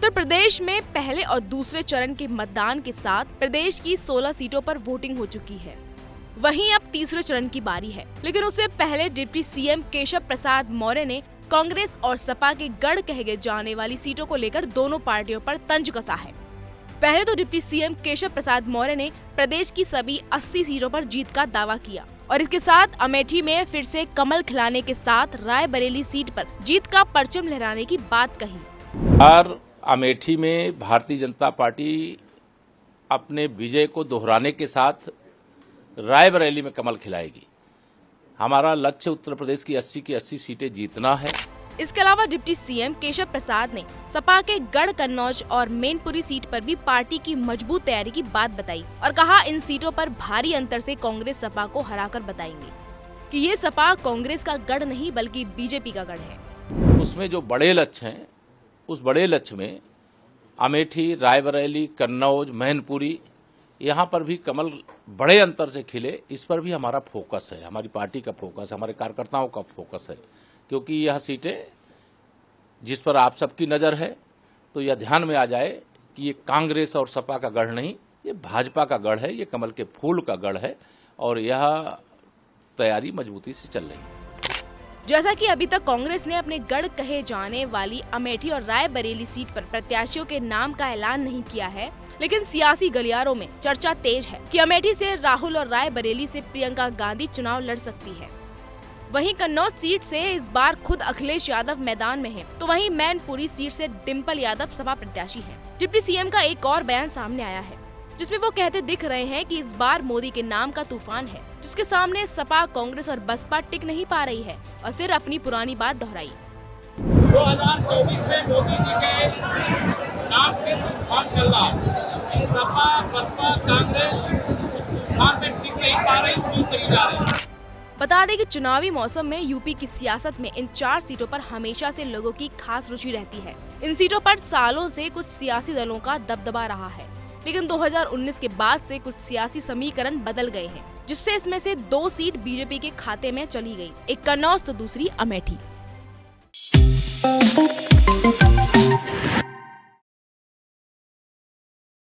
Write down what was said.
उत्तर प्रदेश में पहले और दूसरे चरण के मतदान के साथ प्रदेश की 16 सीटों पर वोटिंग हो चुकी है। वहीं अब तीसरे चरण की बारी है, लेकिन उससे पहले डिप्टी सीएम केशव प्रसाद मौर्य ने कांग्रेस और सपा के गढ़ कहे जाने वाली सीटों को लेकर दोनों पार्टियों पर तंज कसा है। पहले तो डिप्टी सीएम केशव प्रसाद मौर्य ने प्रदेश की सभी 80 सीटों पर जीत का दावा किया और इसके साथ अमेठी में फिर से कमल खिलाने के साथ रायबरेली सीट पर जीत का परचम लहराने की बात कही। और अमेठी में भारतीय जनता पार्टी अपने विजय को दोहराने के साथ रायबरेली में कमल खिलाएगी। हमारा लक्ष्य उत्तर प्रदेश की 80 की 80 सीटें जीतना है। इसके अलावा डिप्टी सीएम केशव प्रसाद ने सपा के गढ़ कन्नौज और मैनपुरी सीट पर भी पार्टी की मजबूत तैयारी की बात बताई और कहा इन सीटों पर भारी अंतर से कांग्रेस सपा को हराकर बताएंगे कि ये सपा कांग्रेस का गढ़ नहीं बल्कि बीजेपी का गढ़ है। उसमें जो बड़े लक्ष्य हैं, उस बड़े लक्ष्य में अमेठी, रायबरेली, कन्नौज, मैनपुरी, यहाँ पर भी कमल बड़े अंतर से खिले, इस पर भी हमारा फोकस है, हमारी पार्टी का फोकस है, हमारे कार्यकर्ताओं का फोकस है, क्योंकि यह सीटें जिस पर आप सबकी नज़र है तो यह ध्यान में आ जाए कि ये कांग्रेस और सपा का गढ़ नहीं, ये भाजपा का गढ़ है, ये कमल के फूल का गढ़ है और यह तैयारी मजबूती से चल रही है। जैसा कि अभी तक कांग्रेस ने अपने गढ़ कहे जाने वाली अमेठी और रायबरेली सीट पर प्रत्याशियों के नाम का ऐलान नहीं किया है, लेकिन सियासी गलियारों में चर्चा तेज है कि अमेठी से राहुल और रायबरेली से प्रियंका गांधी चुनाव लड़ सकती है। वहीं कन्नौज सीट से इस बार खुद अखिलेश यादव मैदान में हैं, तो वहीं मैनपुरी सीट से डिम्पल यादव सपा प्रत्याशी हैं। डिप्टी सीएम का एक और बयान सामने आया है जिसमें वो कहते दिख रहे हैं कि इस बार मोदी के नाम का तूफान है, जिसके सामने सपा, कांग्रेस और बसपा टिक नहीं पा रही है और फिर अपनी पुरानी बात दोहराई। 2024 में मोदी जी के नाम से तूफान चल रहा है, सपा, बसपा, कांग्रेस तूफान में टिक नहीं पा रही, क्यों चली जा रही। बता दें कि चुनावी मौसम में यूपी की सियासत में इन 4 सीटों पर हमेशा से लोगों की खास रुचि रहती है। इन सीटों पर सालों से कुछ सियासी दलों का दबदबा रहा है, लेकिन 2019 के बाद से कुछ सियासी समीकरण बदल गए हैं, जिससे इसमें से 2 सीट बीजेपी के खाते में चली गई, एक कन्नौज तो दूसरी अमेठी।